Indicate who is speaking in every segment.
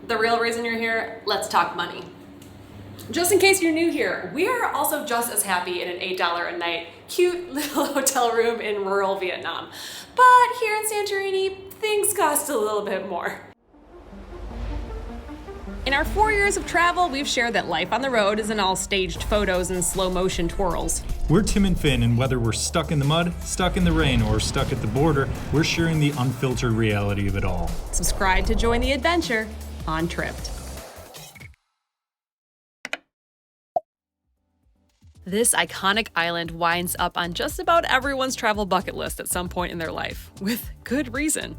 Speaker 1: The real reason you're here, let's talk money. Just in case you're new here, we are also just as happy in an $8 a night cute little hotel room in rural Vietnam. But here in Santorini, things cost a little bit more. In our 4 years of travel, we've shared that life on the road isn't all staged photos and slow motion twirls.
Speaker 2: We're Tim and Finn, and whether we're stuck in the mud, stuck in the rain, or stuck at the border, we're sharing the unfiltered reality of it all.
Speaker 1: Subscribe to join the adventure on Tripped. This iconic island winds up on just about everyone's travel bucket list at some point in their life, with good reason.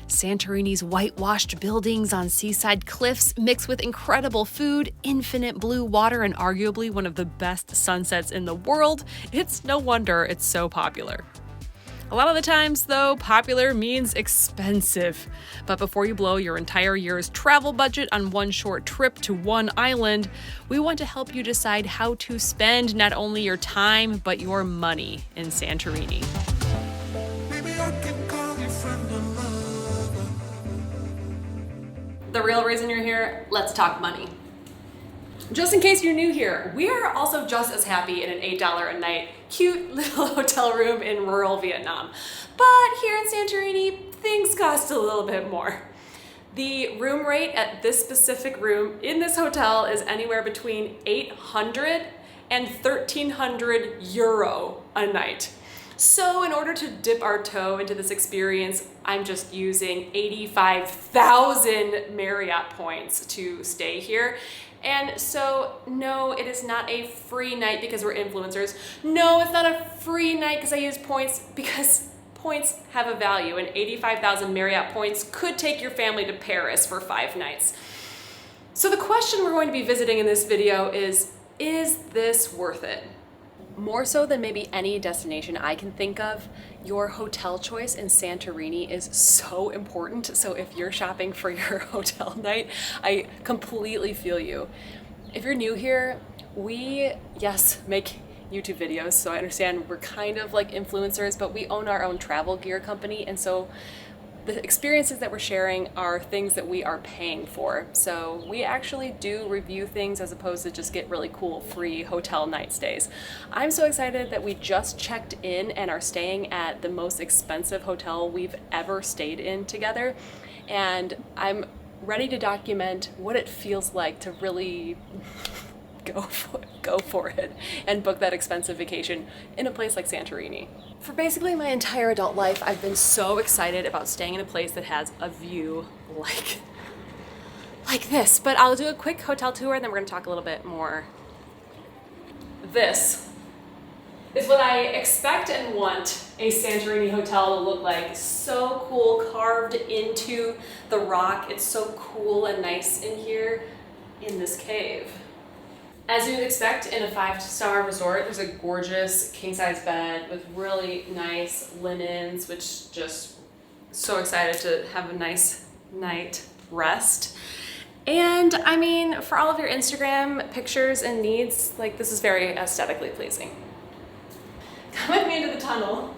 Speaker 1: Santorini's whitewashed buildings on seaside cliffs mixed with incredible food, infinite blue water, and arguably one of the best sunsets in the world, it's no wonder it's so popular. A lot of the times, though, popular means expensive. But before you blow your entire year's travel budget on one short trip to one island, we want to help you decide how to spend not only your time, but your money in Santorini. The real reason you're here, let's talk money. Just in case you're new here, we are also just as happy in an $8 a night cute little hotel room in rural Vietnam. But here in Santorini, things cost a little bit more. The room rate at this specific room in this hotel is anywhere between 800 and 1300 euro a night. So in order to dip our toe into this experience, I'm just using 85,000 Marriott points to stay here. And so, no, it is not a free night because we're influencers. No, it's not a free night because I use points, because points have a value, and 85,000 Marriott points could take your family to Paris for 5 nights. So the question we're going to be visiting in this video is this worth it? More so than maybe any destination I can think of, your hotel choice in Santorini is so important. So if you're shopping for your hotel night, I completely feel you. If you're new here, we, yes, make YouTube videos, so I understand we're kind of like influencers, but we own our own travel gear company, and so the experiences that we're sharing are things that we are paying for. So we actually do review things as opposed to just get really cool free hotel night stays. I'm so excited that we just checked in and are staying at the most expensive hotel we've ever stayed in together. And I'm ready to document what it feels like to really go for it and book that expensive vacation in a place like Santorini. For basically my entire adult life, I've been so excited about staying in a place that has a view like this. But I'll do a quick hotel tour and then we're gonna talk a little bit more. This is what I expect and want a Santorini hotel to look like. So cool, carved into the rock. It's so cool and nice in here in this cave. As you would expect in a 5-star resort, there's a gorgeous king-size bed with really nice linens, which just so excited to have a nice night rest. And I mean, for all of your Instagram pictures and needs, like, this is very aesthetically pleasing. Come with me into the tunnel.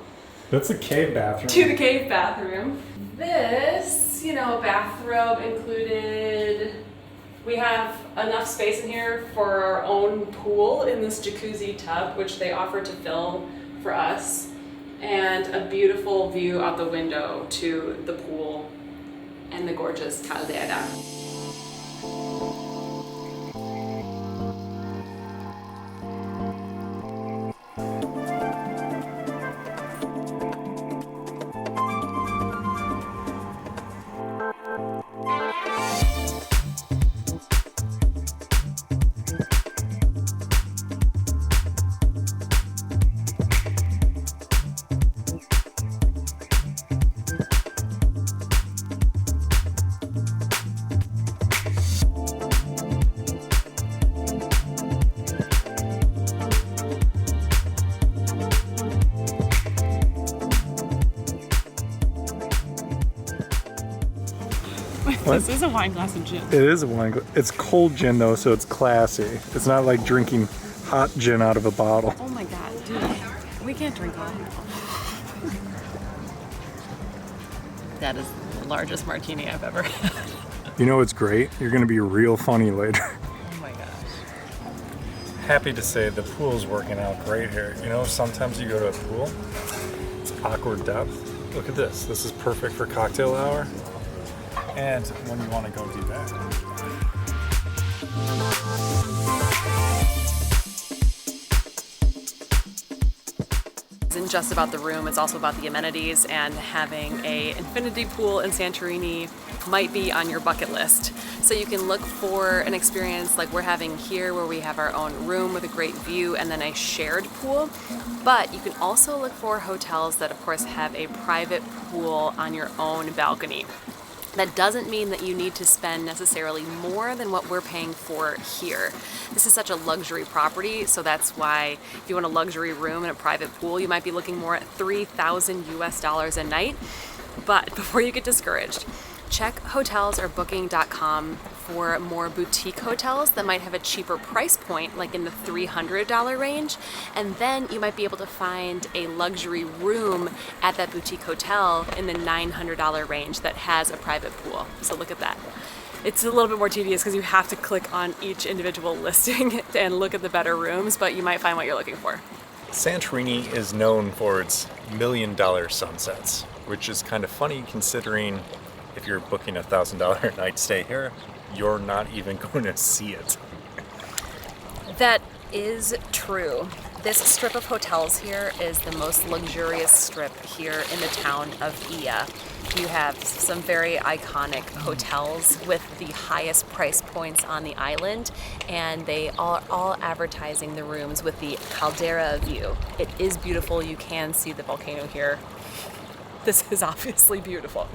Speaker 2: That's a cave bathroom.
Speaker 1: To the cave bathroom. This, bathrobe included. We have enough space in here for our own pool in this jacuzzi tub, which they offered to film for us, and a beautiful view out the window to the pool and the gorgeous caldera. This is a wine glass of gin.
Speaker 2: It is a wine glass. It's cold gin though, so it's classy. It's not like drinking hot gin out of a bottle.
Speaker 1: Oh my god, dude. We can't drink all. That is the largest martini I've ever had.
Speaker 2: You know what's great? You're gonna be real funny later.
Speaker 3: Oh my gosh.
Speaker 2: Happy to say the pool's working out great here. You know, sometimes you go to a pool, it's awkward depth. Look at this. This is perfect for cocktail hour. And when you want to go do that.
Speaker 1: Isn't just about the room, it's also about the amenities, and having a infinity pool in Santorini might be on your bucket list. So you can look for an experience like we're having here, where we have our own room with a great view and then a shared pool. But you can also look for hotels that of course have a private pool on your own balcony. That doesn't mean that you need to spend necessarily more than what we're paying for here. This is such a luxury property, so that's why if you want a luxury room and a private pool, you might be looking more at $3,000 US a night. But before you get discouraged, check hotels or booking.com for more boutique hotels that might have a cheaper price point, like in the $300 range, and then you might be able to find a luxury room at that boutique hotel in the $900 range that has a private pool. So look at that. It's a little bit more tedious because you have to click on each individual listing and look at the better rooms, but you might find what you're looking for.
Speaker 2: Santorini is known for its $1 million sunsets, which is kind of funny considering if you're booking a $1,000 a night stay here, you're not even going to see it.
Speaker 1: That is true. This strip of hotels here is the most luxurious strip here in the town of Oia. You have some very iconic hotels with the highest price points on the island, and they are all advertising the rooms with the caldera view. It is beautiful. You can see the volcano here. This is obviously beautiful.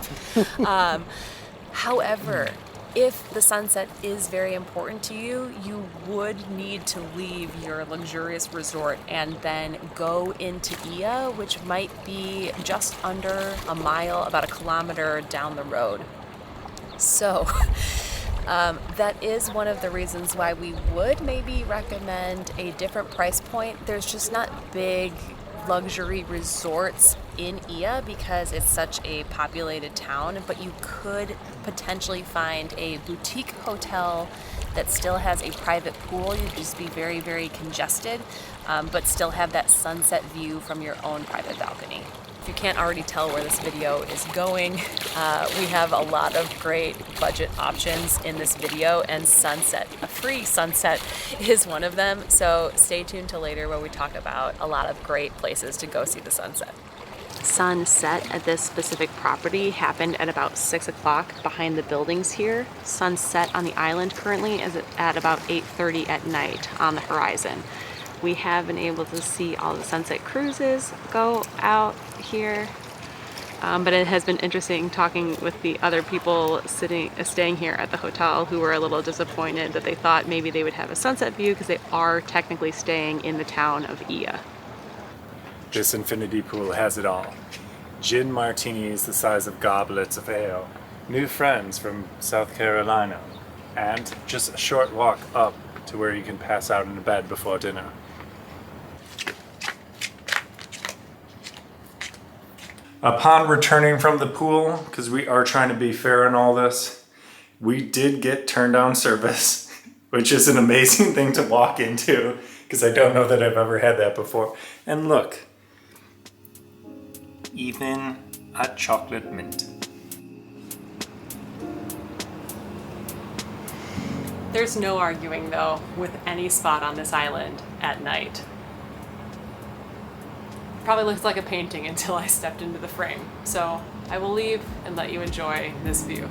Speaker 1: However, if the sunset is very important to you, you would need to leave your luxurious resort and then go into Oia, which might be just under a mile, about a kilometer down the road. So that is one of the reasons why we would maybe recommend a different price point. There's just not big luxury resorts in Oia because it's such a populated town, but you could potentially find a boutique hotel that still has a private pool. You'd just be very, very congested, but still have that sunset view from your own private balcony. If you can't already tell where this video is going, we have a lot of great budget options in this video, and sunset, a free sunset, is one of them. So stay tuned till later where we talk about a lot of great places to go see the sunset. Sunset at this specific property happened at about 6 o'clock behind the buildings here. Sunset on the island currently is at about 8:30 at night on the horizon. We have been able to see all the sunset cruises go out here, but it has been interesting talking with the other people staying here at the hotel who were a little disappointed that they thought maybe they would have a sunset view because they are technically staying in the town of Oia.
Speaker 2: This infinity pool has it all. Gin martinis the size of goblets of ale, new friends from South Carolina, and just a short walk up to where you can pass out in a bed before dinner. Upon returning from the pool, because we are trying to be fair in all this, we did get turn down service, which is an amazing thing to walk into, because I don't know that I've ever had that before. And look, even a chocolate mint.
Speaker 1: There's no arguing though with any spot on this island at night. Probably looks like a painting until I stepped into the frame. So I will leave and let you enjoy this view.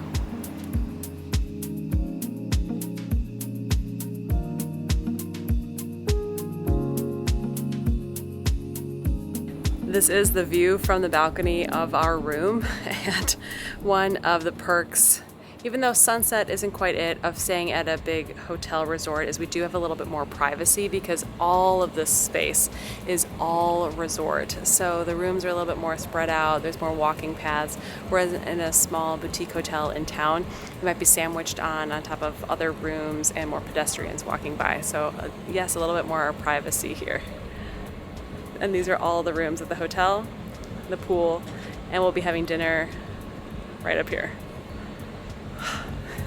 Speaker 1: This is the view from the balcony of our room, and one of the perks, even though sunset isn't quite it, of staying at a big hotel resort is we do have a little bit more privacy because all of this space is all resort. So the rooms are a little bit more spread out, there's more walking paths, whereas in a small boutique hotel in town, you might be sandwiched on top of other rooms and more pedestrians walking by. So yes, a little bit more privacy here. And these are all the rooms at the hotel, the pool, and we'll be having dinner right up here.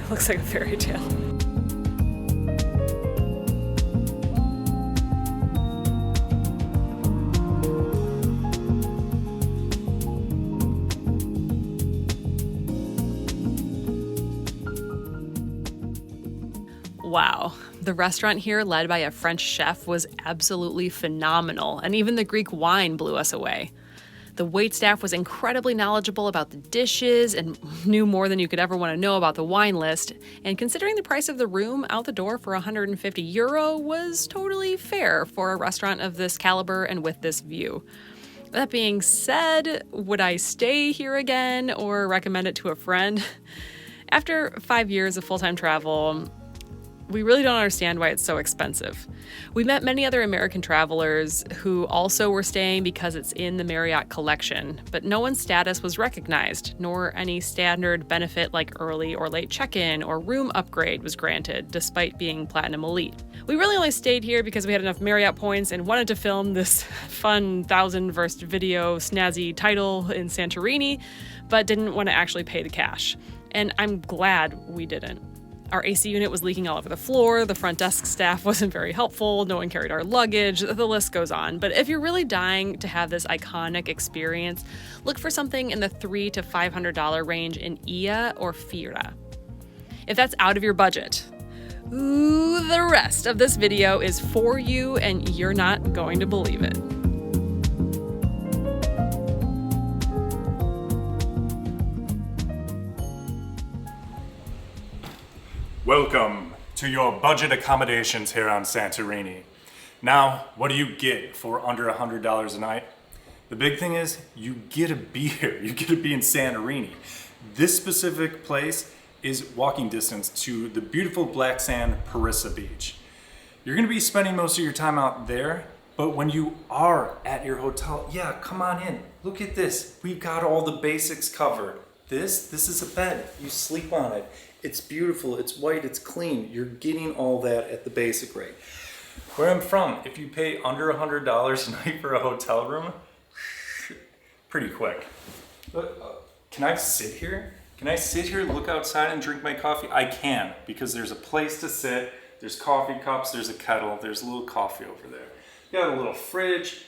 Speaker 1: Looks like a fairy tale. Wow, the restaurant here, led by a French chef, was absolutely phenomenal, and even the Greek wine blew us away. The waitstaff was incredibly knowledgeable about the dishes and knew more than you could ever want to know about the wine list, and considering the price of the room out the door for €150 was totally fair for a restaurant of this caliber and with this view. That being said, would I stay here again or recommend it to a friend? After 5 years of full-time travel, we really don't understand why it's so expensive. We met many other American travelers who also were staying because it's in the Marriott collection, but no one's status was recognized, nor any standard benefit like early or late check-in or room upgrade was granted, despite being Platinum Elite. We really only stayed here because we had enough Marriott points and wanted to film this fun 1,000-verse video snazzy title in Santorini, but didn't want to actually pay the cash. And I'm glad we didn't. Our AC unit was leaking all over the floor, the front desk staff wasn't very helpful, no one carried our luggage, the list goes on. But if you're really dying to have this iconic experience, look for something in the $300 to $500 range in Oia or Fira. If that's out of your budget, the rest of this video is for you and you're not going to believe it.
Speaker 2: Welcome to your budget accommodations here on Santorini. Now, what do you get for under $100 a night? The big thing is you get to be here. You get to be in Santorini. This specific place is walking distance to the beautiful black sand Perissa Beach. You're going to be spending most of your time out there, but when you are at your hotel, yeah, come on in. Look at this. We've got all the basics covered. This is a bed. You sleep on it. It's beautiful, it's white, it's clean. You're getting all that at the basic rate. Where I'm from, if you pay under $100 a night for a hotel room, pretty quick. But, can I sit here? Can I sit here, look outside and drink my coffee? I can, because there's a place to sit, there's coffee cups, there's a kettle, there's a little coffee over there. You got a little fridge.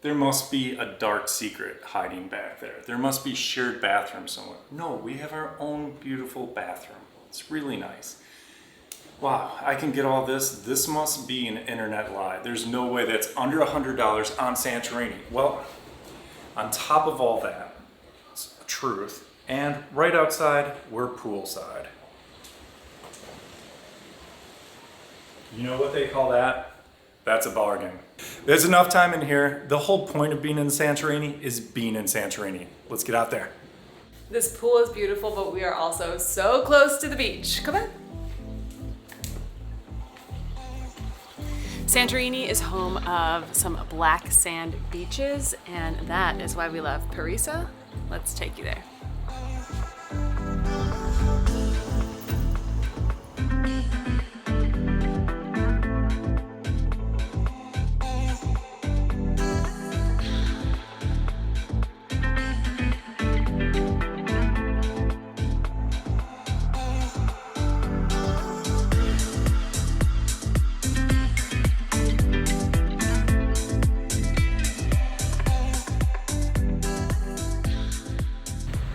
Speaker 2: There must be a dark secret hiding back there. There must be shared bathrooms somewhere. No, we have our own beautiful bathroom. It's really nice. Wow, I can get all this. This must be an internet lie. There's no way that's under $100 on Santorini. Well, on top of all that, it's truth. And right outside, we're poolside. You know what they call that? That's a bargain. There's enough time in here. The whole point of being in Santorini is being in Santorini. Let's get out there.
Speaker 1: This pool is beautiful, but we are also so close to the beach. Come on. Santorini is home of some black sand beaches, and that is why we love Perissa. Let's take you there.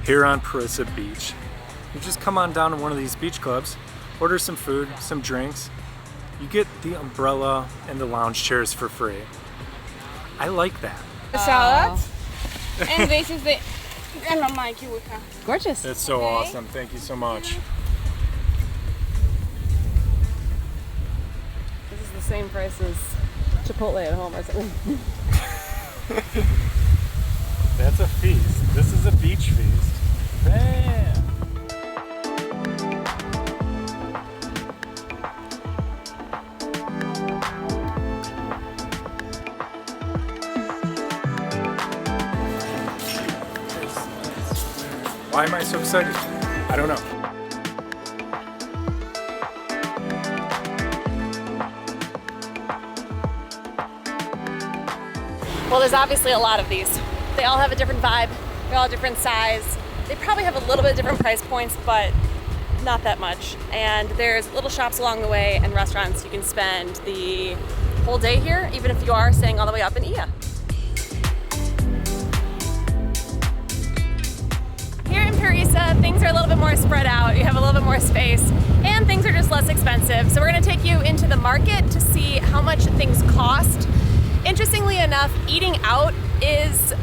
Speaker 2: Here on Perissa Beach, you just come on down to one of these beach clubs, order some food, some drinks. You get the umbrella and the lounge chairs for free. I like that.
Speaker 4: The salad, and this is the
Speaker 1: Gorgeous.
Speaker 2: That's so awesome. Thank you so much.
Speaker 1: This is the same price as Chipotle at home or something.
Speaker 2: That's a feast. This is a beach feast. Bam! Why am I so excited? I don't know.
Speaker 1: Well, there's obviously a lot of these. They all have a different vibe. They're all different size. They probably have a little bit different price points, but not that much. And there's little shops along the way and restaurants. You can spend the whole day here, even if you are staying all the way up in Oia. Here in Perissa, things are a little bit more spread out. You have a little bit more space and things are just less expensive. So we're gonna take you into the market to see how much things cost. Interestingly enough, eating out is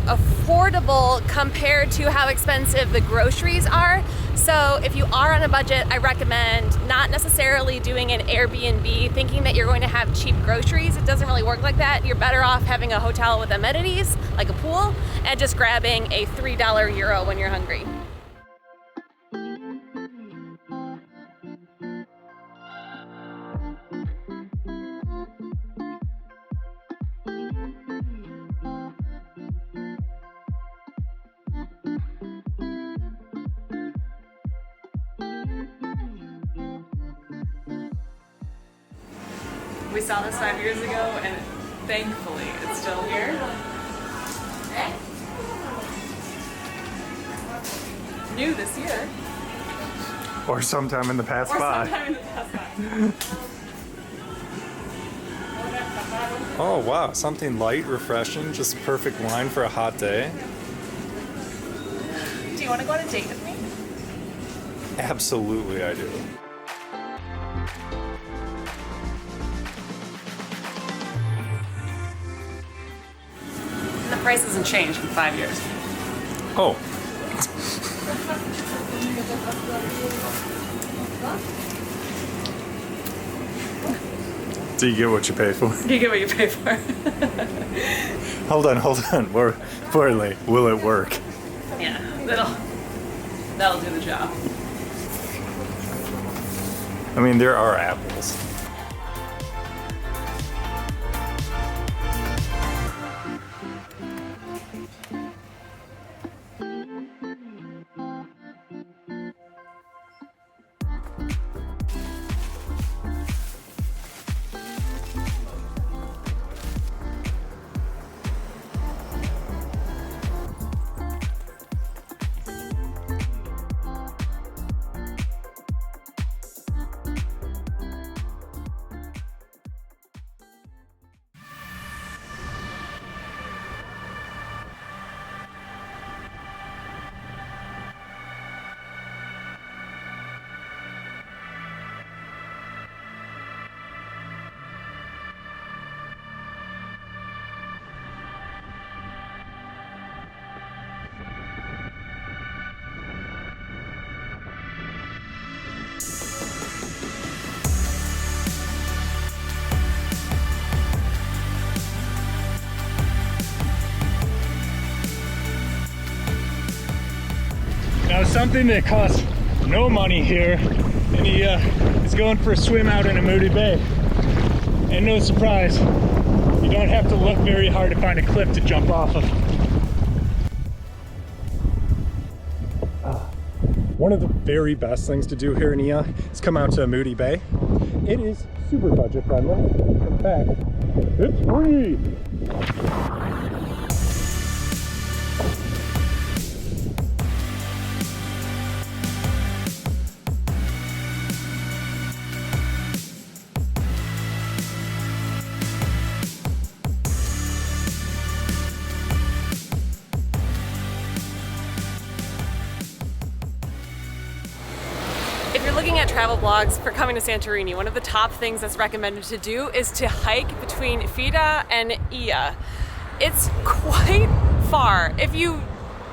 Speaker 1: affordable compared to how expensive the groceries are. So if you are on a budget, I recommend not necessarily doing an Airbnb thinking that you're going to have cheap groceries. It doesn't really work like that. You're better off having a hotel with amenities like a pool and just grabbing a $3 euro when you're hungry. We saw this 5 years ago and thankfully it's still here. New this year.
Speaker 2: Or sometime in the past five. Oh wow, something light, refreshing, just perfect wine for a hot day.
Speaker 1: Do you want to go on a date with me?
Speaker 2: Absolutely I do.
Speaker 1: The price hasn't changed in 5 years.
Speaker 2: Oh. Do you get what you pay for?
Speaker 1: You get what you pay for.
Speaker 2: Hold on. We're late. Will it work?
Speaker 1: Yeah, that'll do the job.
Speaker 2: I mean, there are apples. Now something that costs no money here, and he is going for a swim out in Amoudi Bay. And no surprise, you don't have to look very hard to find a cliff to jump off of. One of the very best things to do here in Oia is come out to Amoudi Bay. It is super budget friendly. In fact, it's free.
Speaker 1: If you're looking at travel blogs for coming to Santorini, one of the top things that's recommended to do is to hike between Fira and Oia. It's quite far. If you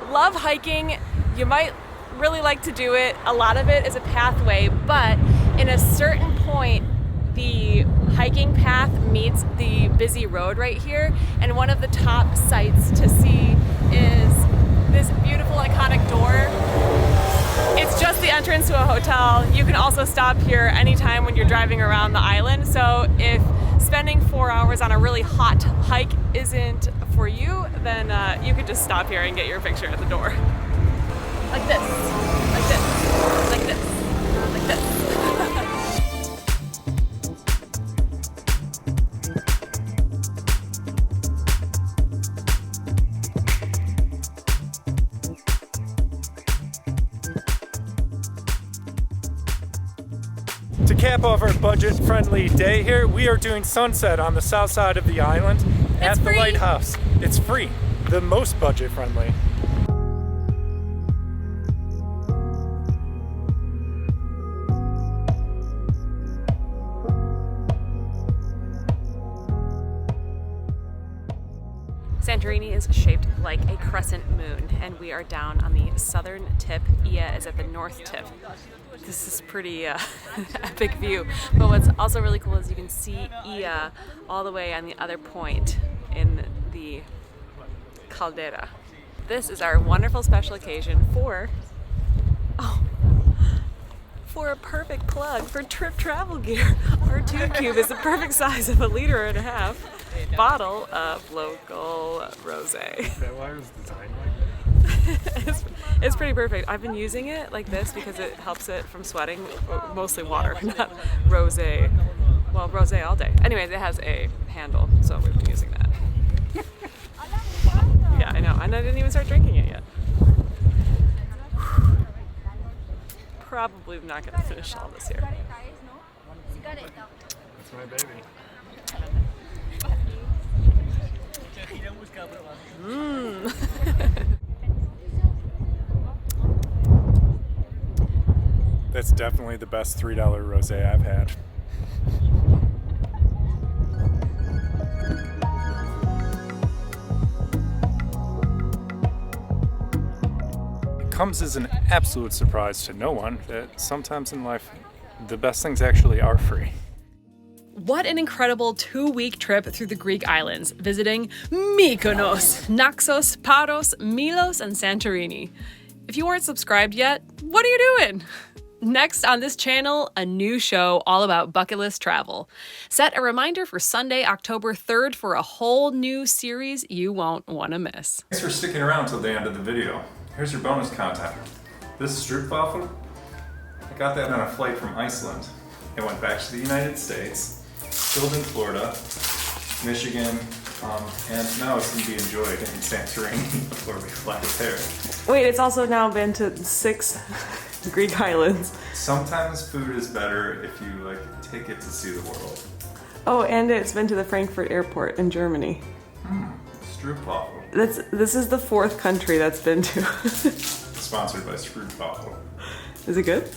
Speaker 1: love hiking, you might really like to do it. A lot of it is a pathway, but in a certain point, the hiking path meets the busy road right here, and one of the top sights to see is this beautiful iconic door. It's just the entrance to a hotel. You can also stop here anytime when you're driving around the island. So if spending 4 hours on a really hot hike isn't for you, then you could just stop here and get your picture at the door. Like this, like this, like this, like this.
Speaker 2: top off our budget-friendly day here. We are doing sunset on the south side of the island at the Lighthouse. It's free, the most budget-friendly.
Speaker 1: Santorini is shaped like a crescent moon, and we are down on the southern tip. Oia is at the north tip. This is pretty epic view, but what's also really cool is you can see Oia all the way on the other point in the caldera. This is our wonderful special occasion for a perfect plug for trip travel gear. Our tube cube is the perfect size of 1.5 liters bottle of local rosé.
Speaker 2: Is that why it was designed like that?
Speaker 1: It's pretty perfect. I've been using it like this because it helps it from sweating, mostly water, not rosé. Well, rosé all day. Anyways, it has a handle, so we've been using that. Yeah, I know, and I didn't even start drinking it yet. Probably not gonna finish all this here.
Speaker 2: That's my baby. That's definitely the best $3 rosé I've had. It comes as an absolute surprise to no one that sometimes in life the best things actually are free.
Speaker 1: What an incredible 2-week trip through the Greek islands, visiting Mykonos, Naxos, Paros, Milos, and Santorini. If you aren't subscribed yet, what are you doing? Next on this channel, a new show all about bucket list travel. Set a reminder for Sunday, October 3rd for a whole new series you won't want to miss.
Speaker 2: Thanks for sticking around till the end of the video. Here's your bonus content. This stroopwafel, I got that on a flight from Iceland. It went back to the United States. Filled in Florida, Michigan, and now it's going to be enjoyed in Santorini before we fly there.
Speaker 1: Wait, it's also now been to 6 Greek islands.
Speaker 2: Sometimes food is better if you take it to see the world.
Speaker 1: Oh, and it's been to the Frankfurt airport in Germany.
Speaker 2: Stroopwafel.
Speaker 1: This is the 4th country that's been to.
Speaker 2: Sponsored by Stroopwafel.
Speaker 1: Is it good?